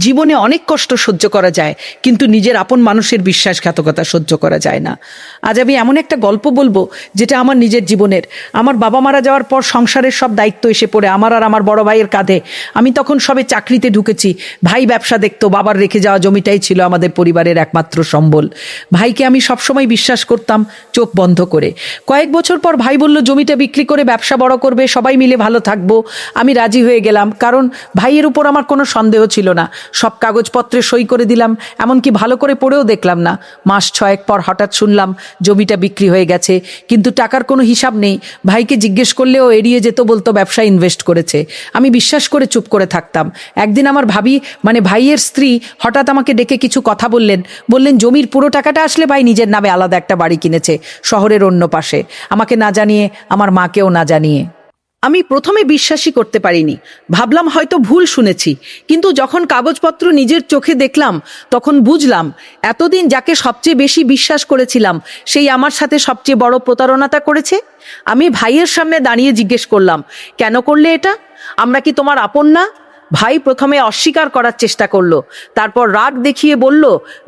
জীবনে অনেক কষ্ট সহ্য করা যায়, কিন্তু নিজের আপন মানুষের বিশ্বাসঘাতকতা সহ্য করা যায় না। আজ আমি এমন একটা গল্প বলবো যেটা আমার নিজের জীবনের। আমার বাবা মারা যাওয়ার পর সংসারের সব দায়িত্ব এসে পড়ে আমার আর আমার বড় ভাইয়ের কাঁধে। আমি তখন সবে চাকরিতে ঢুকেছি। ভাই ব্যবসা দেখতো, বাবার রেখে যাওয়া জমিটাই ছিল আমাদের পরিবারের একমাত্র সম্বল। ভাইকে আমি সবসময় বিশ্বাস করতাম চোখ বন্ধ করে। কয়েক বছর পর ভাই বলল জমিটা বিক্রি করে ব্যবসা বড় করবে, সবাই মিলে ভালো থাকবো। আমি রাজি হয়ে গেলাম, কারণ ভাইয়ের উপর আমার কোনো সন্দেহ ছিল না। সব কাগজপত্রে সই করে দিলাম, এমনকি ভালো করে পড়েও দেখলাম না। মাস 6 পর হঠাৎ শুনলাম জমিটা বিক্রি হয়ে গেছে, কিন্তু টাকার কোনো হিসাব নেই। ভাইকে জিজ্ঞেস করলেও এড়িয়ে যেত, বলতো ব্যবসায় ইনভেস্ট করেছে। আমি বিশ্বাস করে চুপ করে থাকতাম। একদিন আমার ভাবি মানে ভাইয়ের স্ত্রী হঠাৎ আমাকে ডেকে কিছু কথা বললেন জমির পুরো টাকাটা আসলে ভাই নিজের নামে আলাদা একটা বাড়ি কিনেছে শহরের অন্য পাশে, আমাকে না জানিয়ে, আমার মাকেও না জানিয়ে। আমি প্রথমে বিশ্বাসই করতে পারিনি, ভাবলাম হয়তো ভুল শুনেছি। কিন্তু যখন কাগজপত্র নিজের চোখে দেখলাম তখন বুঝলাম এতদিন যাকে সবচেয়ে বেশি বিশ্বাস করেছিলাম সেই আমার সাথে সবচেয়ে বড় প্রতারণাটা করেছে। আমি ভাইয়ের সামনে দাঁড়িয়ে জিজ্ঞেস করলাম, কেন করলে এটা? আমরা কি তোমার আপন না? ভাই প্রথমে অস্বীকার করার চেষ্টা করলো, তারপর রাগ দেখিয়ে বলল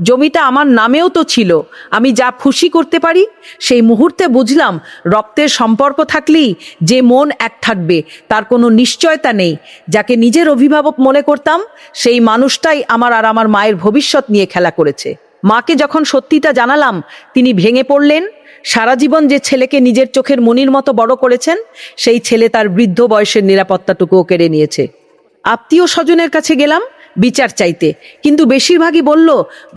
জমিটা আমার নামেও তো ছিল, আমি যা খুশি করতে পারি। সেই মুহূর্তে বুঝলাম রক্তের সম্পর্ক থাকলেই যে মন এক থাকবে তার কোনো নিশ্চয়তা নেই। যাকে নিজের অভিভাবক মনে করতাম সেই মানুষটাই আমার আর আমার মায়ের ভবিষ্যৎ নিয়ে খেলা করেছে। মাকে যখন সত্যিটা জানালাম তিনি ভেঙে পড়লেন। সারা জীবন যে ছেলেকে নিজের চোখের মনির মতো বড় করেছেন সেই ছেলে তার বৃদ্ধ বয়সের নিরাপত্তাটুকুও কেড়ে নিয়েছে। আত্মীয় স্বজনের কাছে গেলাম বিচার চাইতে, কিন্তু বেশিরভাগই বলল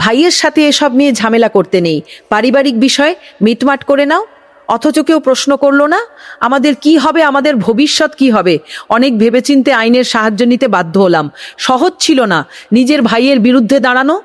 ভাইয়ের সাথে এসব নিয়ে ঝামেলা করতে নেই, পারিবারিক বিষয় মিটমাট করে নাও। অথচ কেউ প্রশ্ন করলো না আমাদের কি হবে, আমাদের ভবিষ্যৎ কি হবে। অনেক ভেবেচিন্তে আইনের সাহায্য নিতে বাধ্য হলাম। সহজ ছিল না নিজের ভাইয়ের বিরুদ্ধে দাঁড়ানো।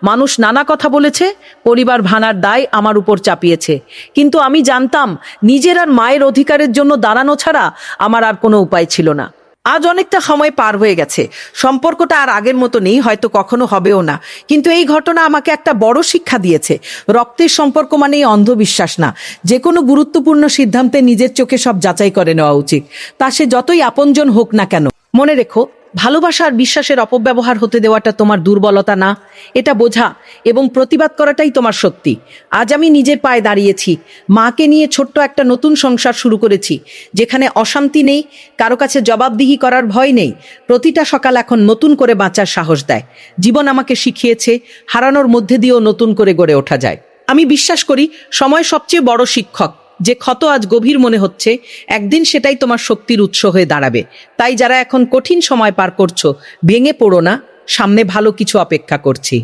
মানুষ নানা কথা বলেছে, পরিবার ভাঙার দায় আমার উপর চাপিয়েছে, কিন্তু আমি জানতাম নিজের আর মায়ের অধিকারের জন্য দাঁড়ানো ছাড়া আমার আর কোনো উপায় ছিল না। আজ অনেকটা সময় পার হয়ে গেছে, সম্পর্কটা আর আগের মতো নেই, হয়তো কখনো হবেও না। কিন্তু এই ঘটনা আমাকে একটা বড় শিক্ষা দিয়েছে। রক্তের সম্পর্ক মানেই অন্ধবিশ্বাস না। যে কোনো গুরুত্বপূর্ণ সিদ্ধান্তে নিজের চোখে সব যাচাই করে নেওয়া উচিত, তা সে যতই আপনজন হোক না কেন। মনে রেখো, ভালোবাসা আর বিশ্বাসের অপব্যবহার হতে দেওয়াটা তোমার দুর্বলতা না, এটা বোঝা এবং প্রতিবাদ করাটাই তোমার শক্তি। আজ আমি নিজের পায়ে দাঁড়িয়েছি, মাকে নিয়ে ছোট্ট একটা নতুন সংসার শুরু করেছি, যেখানে অশান্তি নেই, কারো কাছে জবাবদিহি করার ভয় নেই। প্রতিটা সকাল এখন নতুন করে বাঁচার সাহস দেয়। জীবন আমাকে শিখিয়েছে হারানোর মধ্যে দিয়েও নতুন করে গড়ে ওঠা যায়। আমি বিশ্বাস করি সময় সবচেয়ে বড় শিক্ষক। যে ক্ষত আজ গভীর মনে হচ্ছে একদিন সেটাই তোমার শক্তির উৎস হয়ে দাঁড়াবে। তাই যারা এখন কঠিন সময় পার করছো, ভেঙে পড়ো না, সামনে ভালো কিছু অপেক্ষা করছি।